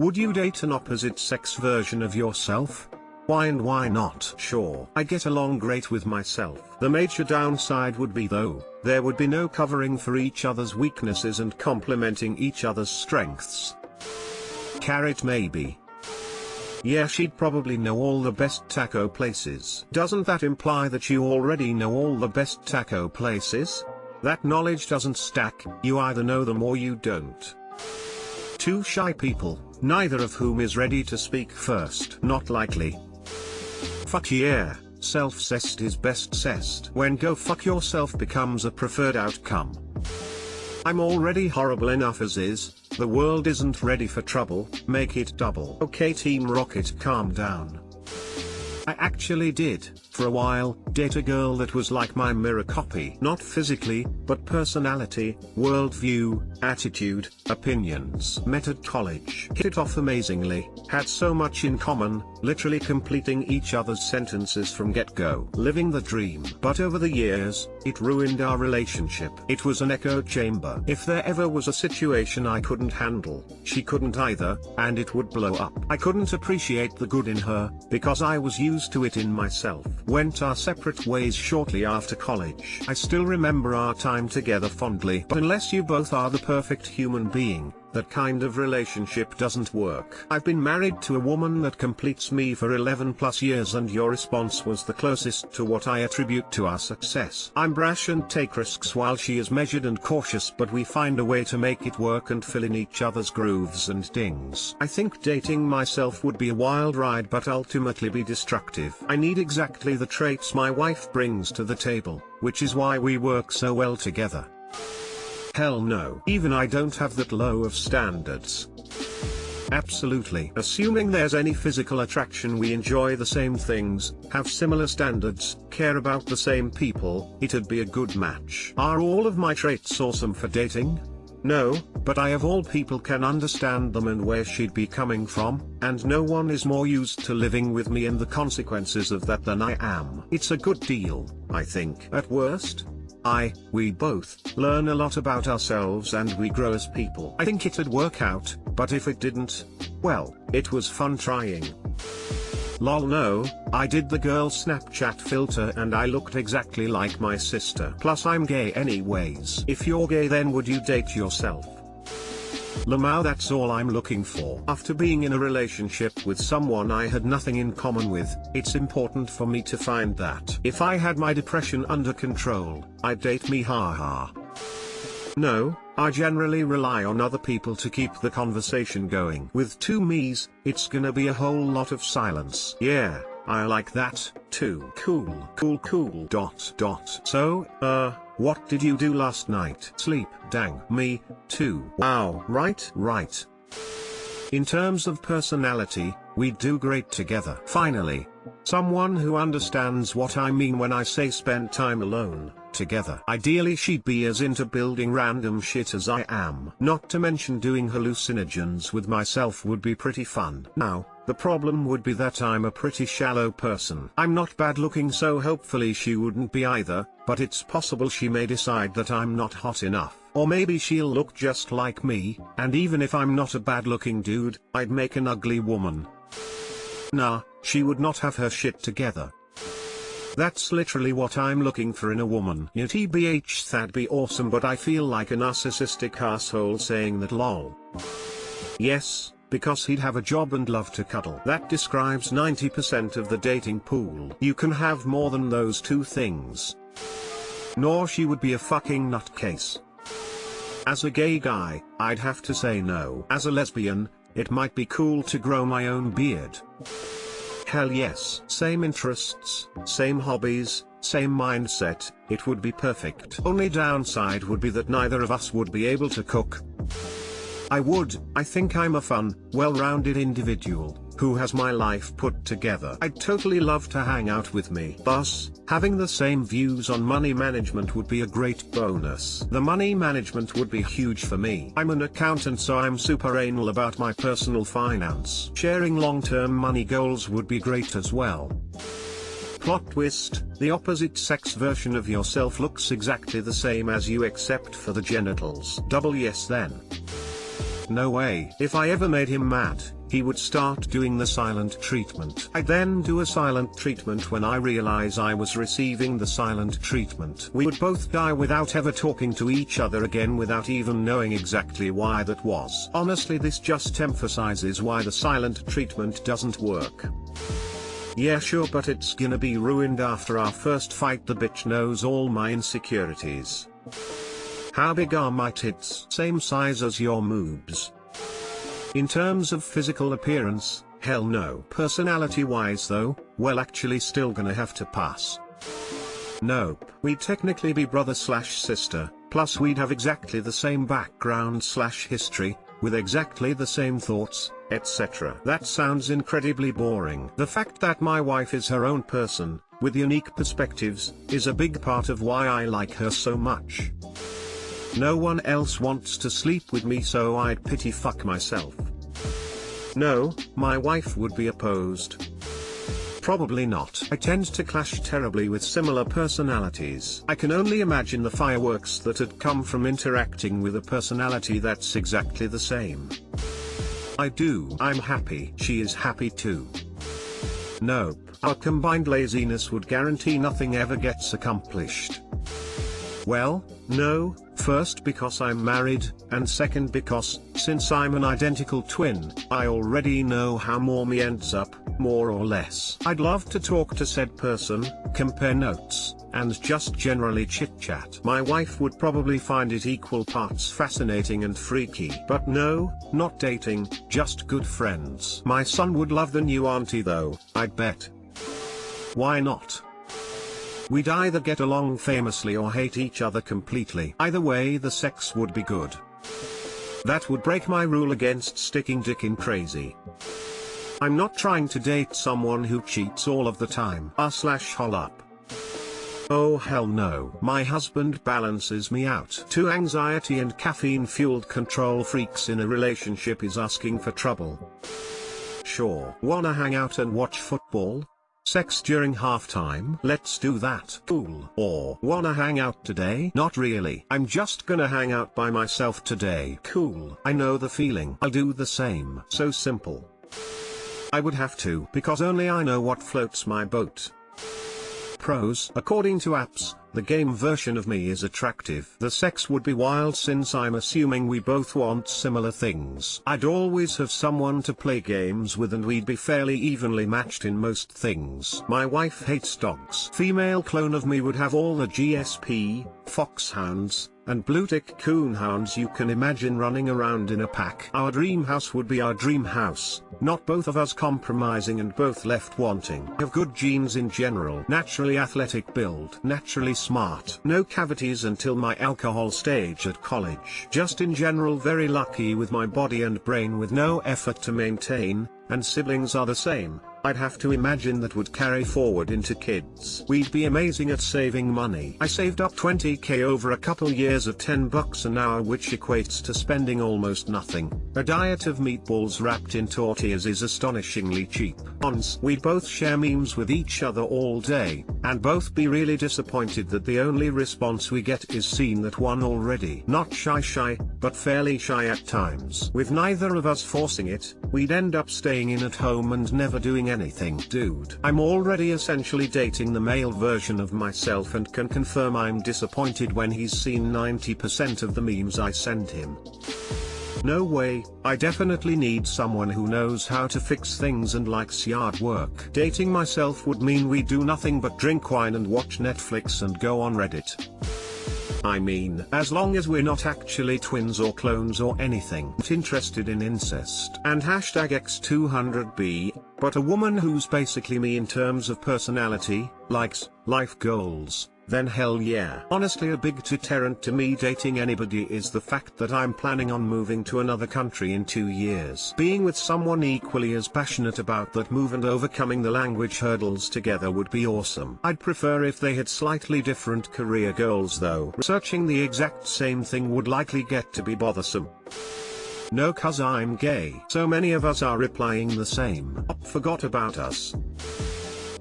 Would you date an opposite sex version of yourself? Why and why not? Sure, I get along great with myself. The major downside would be though, there would be no covering for each other's weaknesses and complementing each other's strengths. Carrot maybe. Yeah, she'd probably know all the best taco places. Doesn't that imply that you already know all the best taco places? That knowledge doesn't stack, you either know them or you don't. Two shy people, neither of whom is ready to speak first. Not likely. Fuck yeah, self-cessed is best cessed. When go fuck yourself becomes a preferred outcome. I'm already horrible enough as is, the world isn't ready for trouble, make it double. Okay Team Rocket, calm down. I actually did, for a while, date a girl that was like my mirror copy. Not physically, but personality, worldview, attitude, opinions. Met at college. Hit it off amazingly, had so much in common, literally completing each other's sentences from get-go. Living the dream. But over the years, it ruined our relationship. It was an echo chamber. If there ever was a situation I couldn't handle, she couldn't either, and it would blow up. I couldn't appreciate the good in her, because I was used to it in myself. Went our separate ways shortly after college. I still remember our time together fondly, but unless you both are the perfect human being, that kind of relationship doesn't work. I've been married to a woman that completes me for 11 plus years, and your response was the closest to what I attribute to our success. I'm brash and take risks while she is measured and cautious, but we find a way to make it work and fill in each other's grooves and dings. I think dating myself would be a wild ride but ultimately be destructive. I need exactly the traits my wife brings to the table, which is why we work so well together. Hell no. Even I don't have that low of standards. Absolutely. Assuming there's any physical attraction, we enjoy the same things, have similar standards, care about the same people, it'd be a good match. Are all of my traits awesome for dating? No, but I of all people can understand them and where she'd be coming from, and no one is more used to living with me and the consequences of that than I am. It's a good deal, I think. At worst, we both learn a lot about ourselves and we grow as people. I think it'd work out, but if it didn't, well, it was fun trying. Lol no, I did the girl Snapchat filter and I looked exactly like my sister. Plus I'm gay anyways. If you're gay then would you date yourself? Lamau, that's all I'm looking for. After being in a relationship with someone I had nothing in common with, it's important for me to find that. If I had my depression under control, I'd date me, haha. No, I generally rely on other people to keep the conversation going. With two me's, it's gonna be a whole lot of silence. Yeah, I like that, too. Cool. So, what did you do last night? Sleep. Dang. Me, too. Wow. Right. In terms of personality, we do great together. Finally, someone who understands what I mean when I say spend time alone, together. Ideally she'd be as into building random shit as I am. Not to mention doing hallucinogens with myself would be pretty fun. Now, the problem would be that I'm a pretty shallow person. I'm not bad looking, so hopefully she wouldn't be either, but it's possible she may decide that I'm not hot enough. Or maybe she'll look just like me, and even if I'm not a bad looking dude, I'd make an ugly woman. Nah, she would not have her shit together. That's literally what I'm looking for in a woman. Yeah, TBH, that'd be awesome, but I feel like a narcissistic asshole saying that, lol. Yes, because he'd have a job and love to cuddle. That describes 90% of the dating pool. You can have more than those two things. Nor she would be a fucking nutcase. As a gay guy, I'd have to say no. As a lesbian, it might be cool to grow my own beard. Hell yes. Same interests, same hobbies, same mindset, it would be perfect. Only downside would be that neither of us would be able to cook. I think I'm a fun, well-rounded individual, who has my life put together. I'd totally love to hang out with me. Thus, having the same views on money management would be a great bonus. The money management would be huge for me. I'm an accountant, so I'm super anal about my personal finance. Sharing long-term money goals would be great as well. Plot twist, the opposite sex version of yourself looks exactly the same as you except for the genitals. Double yes then. no way. If I ever made him mad, he would start doing the silent treatment. I'd then do a silent treatment when I realize I was receiving the silent treatment. We would both die without ever talking to each other again, without even knowing exactly why that was. Honestly, this just emphasizes why the silent treatment doesn't work. Yeah sure, but it's gonna be ruined after our first fight. The bitch knows all my insecurities. How big are my tits? Same size as your moobs. In terms of physical appearance, hell no. Personality wise though, well actually still gonna have to pass. Nope. We'd technically be brother/sister, plus we'd have exactly the same background/history, with exactly the same thoughts, etc. That sounds incredibly boring. The fact that my wife is her own person, with unique perspectives, is a big part of why I like her so much. No one else wants to sleep with me, so I'd pity fuck myself. No, my wife would be opposed. Probably not. I tend to clash terribly with similar personalities. I can only imagine the fireworks that had come from interacting with a personality that's exactly the same. I'm happy. She is happy too. Nope. Our combined laziness would guarantee nothing ever gets accomplished. Well, no, first because I'm married, and second because, since I'm an identical twin, I already know how me ends up, more or less. I'd love to talk to said person, compare notes, and just generally chit-chat. My wife would probably find it equal parts fascinating and freaky. But no, not dating, just good friends. My son would love the new auntie though, I'd bet. Why not? We'd either get along famously or hate each other completely. Either way the sex would be good. That would break my rule against sticking dick in crazy. I'm not trying to date someone who cheats all of the time. R/hol up. Oh hell no. My husband balances me out. Two anxiety and caffeine-fueled control freaks in a relationship is asking for trouble. Sure. Wanna hang out and watch football? Sex during halftime? Let's do that. Cool. Or, wanna hang out today? Not really. I'm just gonna hang out by myself today. Cool. I know the feeling. I'll do the same. So simple. I would have to, because only I know what floats my boat. Pros. According to apps, the game version of me is attractive. The sex would be wild since I'm assuming we both want similar things. I'd always have someone to play games with and we'd be fairly evenly matched in most things. My wife hates dogs. Female clone of me would have all the GSP, foxhounds, and blue-tick coonhounds you can imagine running around in a pack. Our dream house would be our dream house, not both of us compromising and both left wanting. Have good genes in general. Naturally athletic build. Naturally smart. No cavities until my alcohol stage at college. Just in general very lucky with my body and brain with no effort to maintain, and siblings are the same. I'd have to imagine that would carry forward into kids. We'd be amazing at saving money. I saved up 20k over a couple years at $10 an hour, which equates to spending almost nothing. A diet of meatballs wrapped in tortillas is astonishingly cheap. Cons. We'd both share memes with each other all day, and both be really disappointed that the only response we get is seen that one already. Not shy, but fairly shy at times. With neither of us forcing it, we'd end up staying in at home and never doing anything. Dude, I'm already essentially dating the male version of myself and can confirm I'm disappointed when he's seen 90% of the memes I send him. No way. I definitely need someone who knows how to fix things and likes yard work. Dating myself would mean we do nothing but drink wine and watch Netflix and go on Reddit. I mean, as long as we're not actually twins or clones or anything. Not interested in incest. And #X200B, but a woman who's basically me in terms of personality, likes, life goals, then hell yeah. Honestly, a big deterrent to me dating anybody is the fact that I'm planning on moving to another country in 2 years. Being with someone equally as passionate about that move and overcoming the language hurdles together would be awesome. I'd prefer if they had slightly different career goals though. Researching the exact same thing would likely get to be bothersome. No, 'cause I'm gay. So many of us are replying the same. Forgot about us.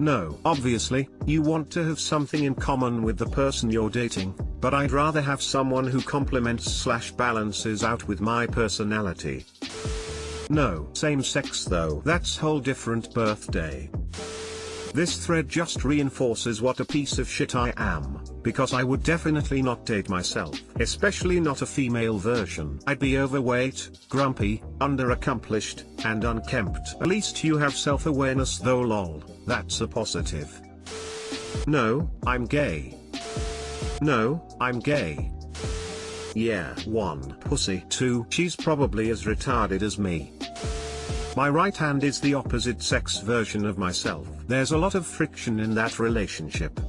No, obviously, you want to have something in common with the person you're dating. but I'd rather have someone who complements/balances out with my personality. No. Same sex though. That's whole different birthday. This thread just reinforces what a piece of shit I am, because I would definitely not date myself, especially not a female version. I'd be overweight, grumpy, underaccomplished, and unkempt. At least you have self-awareness though, lol, that's a positive. No, I'm gay. No, I'm gay. Yeah. 1. Pussy. 2. She's probably as retarded as me. My right hand is the opposite sex version of myself. There's a lot of friction in that relationship.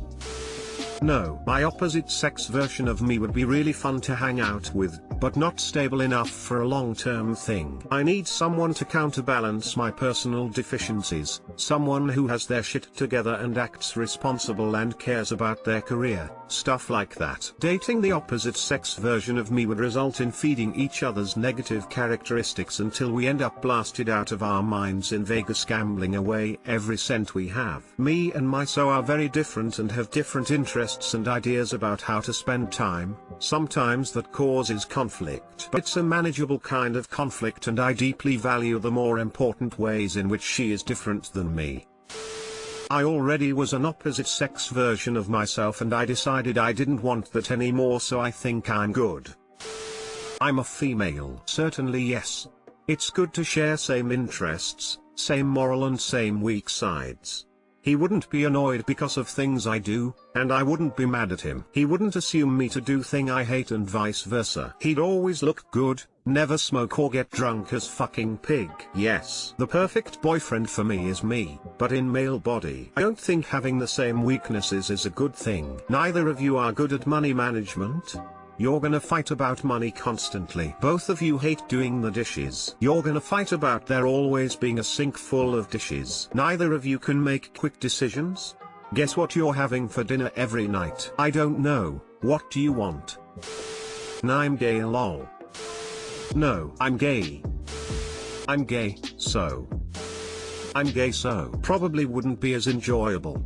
No, my opposite sex version of me would be really fun to hang out with, but not stable enough for a long-term thing. I need someone to counterbalance my personal deficiencies, someone who has their shit together and acts responsible and cares about their career, stuff like that. Dating the opposite sex version of me would result in feeding each other's negative characteristics until we end up blasted out of our minds in Vegas gambling away every cent we have. Me and my so are very different and have different interests and ideas about how to spend time. Sometimes that causes conflict. But it's a manageable kind of conflict, and I deeply value the more important ways in which she is different than me. I already was an opposite sex version of myself and I decided I didn't want that anymore, so I think I'm good. I'm a female. Certainly yes. It's good to share same interests, same moral and same weak sides. He wouldn't be annoyed because of things I do, and I wouldn't be mad at him. He wouldn't assume me to do thing I hate and vice versa. He'd always look good, never smoke or get drunk as fucking pig. Yes, the perfect boyfriend for me is me, but in male body. I don't think having the same weaknesses is a good thing. Neither of you are good at money management. You're gonna fight about money constantly. Both of you hate doing the dishes. You're gonna fight about there always being a sink full of dishes. Neither of you can make quick decisions. Guess what you're having for dinner every night? I don't know. What do you want? I'm gay, lol. No, I'm gay. I'm gay, so. I'm gay, so. Probably wouldn't be as enjoyable.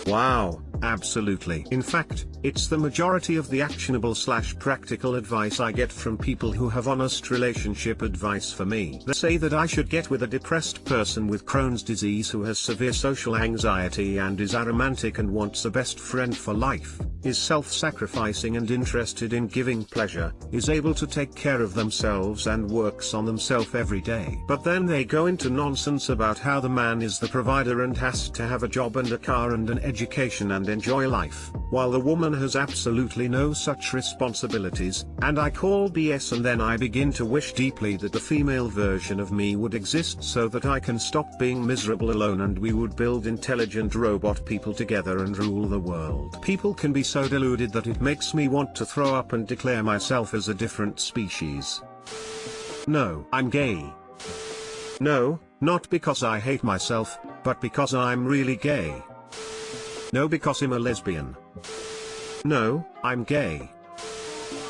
Wow, absolutely. In fact, it's the majority of the actionable/practical advice I get from people who have honest relationship advice for me. They say that I should get with a depressed person with Crohn's disease who has severe social anxiety and is aromantic and wants a best friend for life, is self-sacrificing and interested in giving pleasure, is able to take care of themselves and works on themselves every day. But then they go into nonsense about how the man is the provider and has to have a job and a car and an education and enjoy life, while the woman has absolutely no such responsibilities, and I call BS, and then I begin to wish deeply that the female version of me would exist so that I can stop being miserable alone and we would build intelligent robot people together and rule the world. People can be so deluded that it makes me want to throw up and declare myself as a different species. No, I'm gay. No, not because I hate myself, but because I'm really gay. No, because I'm a lesbian. No, I'm gay.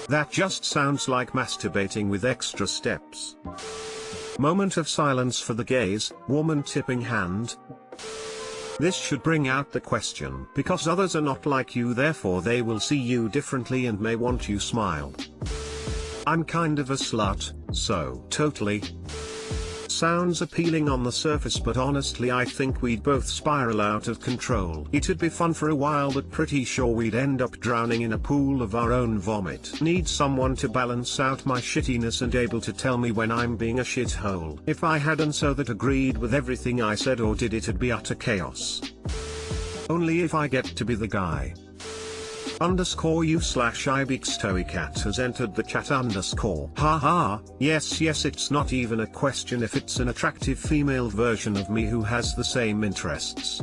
That just sounds like masturbating with extra steps. Moment of silence for the gays. Woman tipping hand. This should bring out the question. Because others are not like you, therefore they will see you differently and may want you smile. I'm kind of a slut, so totally. Sounds appealing on the surface, but honestly I think we'd both spiral out of control. It'd be fun for a while, but pretty sure we'd end up drowning in a pool of our own vomit. Need someone to balance out my shittiness and able to tell me when I'm being a shithole. If I had an so that agreed with everything I said or did, it'd be utter chaos. Only if I get to be the guy. _u/ibixtoycat has entered the chat _ haha, yes it's not even a question if it's an attractive female version of me who has the same interests.